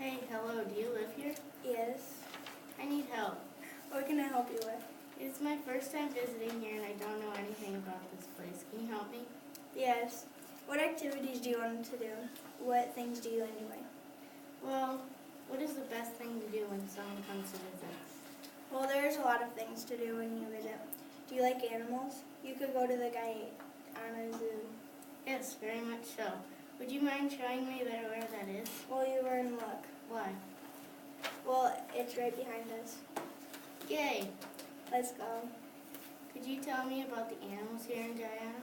Hey, hello, do you live here? Yes. I need help. What can I help you with? It's my first time visiting here and I don't know anything about this place. Can you help me? Yes. What activities do you want to do? What things do you enjoy? Well, what is the best thing to do when someone comes to visit? Well, there's a lot of things to do when you visit. Do you like animals? You could go to the Guyana Zoo. Yes, very much so. Would you mind showing me where that is? Well, you were in luck. Why? Well, it's right behind us. Yay! Let's go. Could you tell me about the animals here in Guyana?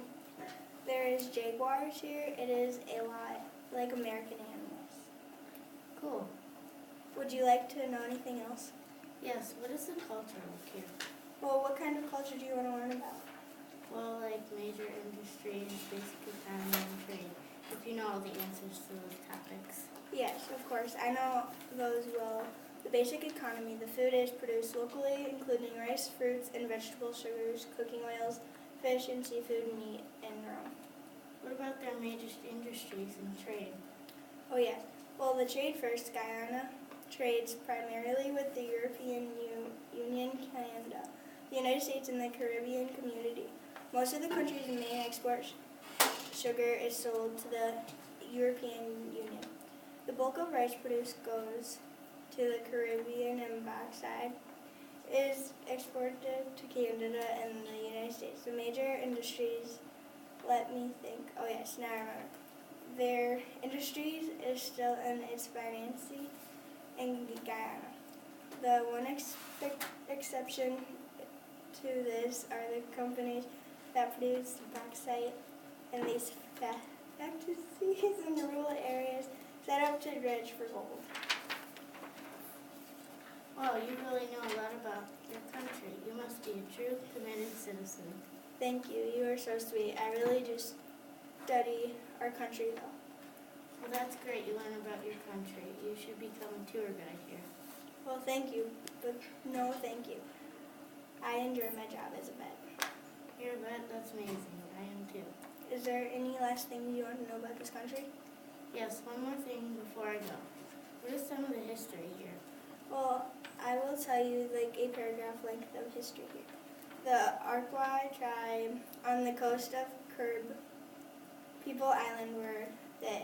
There is jaguars here. It is a lot like American animals. Cool. Would you like to know anything else? Yes, what is the culture like here? Well, what kind of culture do you want to learn about? Well, like major industries, basic economy, and trade. If you know all the answers to those topics. Yes, of course. I know those well. The basic economy, the food is produced locally, including rice, fruits, and vegetables, sugars, cooking oils, fish and seafood, meat, and rum. What about their major industries and trade? Oh yes. Well, the trade first, Guyana trades primarily with the European Union, Canada, the United States, and the Caribbean community. Most of the country's main export sugar is sold to the European Union. The bulk of rice produced goes to the Caribbean, and backside is exported to Canada and the United States. The major industries, let me think. Oh yes, now I remember. Their industries is still in its infancy in Guyana. The one exception to this are the companies that produce bauxite and these factories in rural areas set up to dredge for gold. Wow, you really know a lot about your country. You must be a true, committed citizen. Thank you. You are so sweet. I really do study our country though. Well, that's great. You learn about your country. You should become a tour guide here. Well, thank you, but no thank you. I enjoy my job as a vet. You're a vet? That's amazing. I am too. Is there any last thing you want to know about this country? Yes, one more thing before I go. What is some of the history here? Well, I will tell you like a paragraph length of history here. The Arkwai tribe on the coast of Curb People Island were the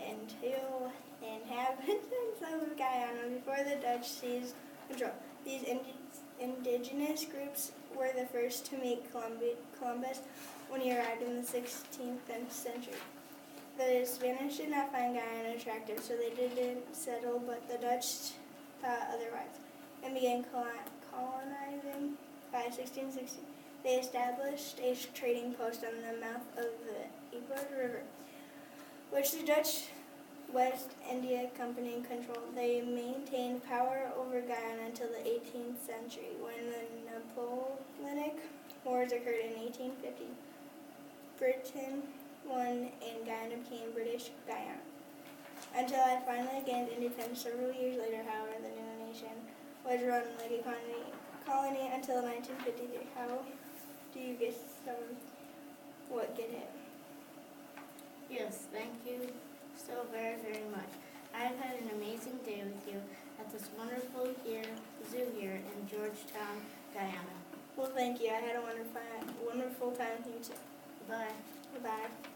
inhabitants of Guyana before the Dutch seized control. These indigenous groups were the first to meet Columbus when he arrived in the 16th century. The Spanish did not find Guyana attractive, so they didn't settle, but the Dutch thought otherwise and began colonizing. By 1660, they established a trading post on the mouth of the Eber River, which the Dutch West India Company controlled. They maintained power over Guyana until the 18th century, when the Napoleonic Wars occurred in 1850. Britain won and Guyana became British Guyana. Until I finally gained independence several years later, however, the new nation was run like a colony until 1953. How do you get get it? Yes, thank you so very, very much. I've had an amazing day with you at this wonderful zoo here in Georgetown, Guyana. Well, thank you. I had a wonderful time with you too. Bye. Bye-bye.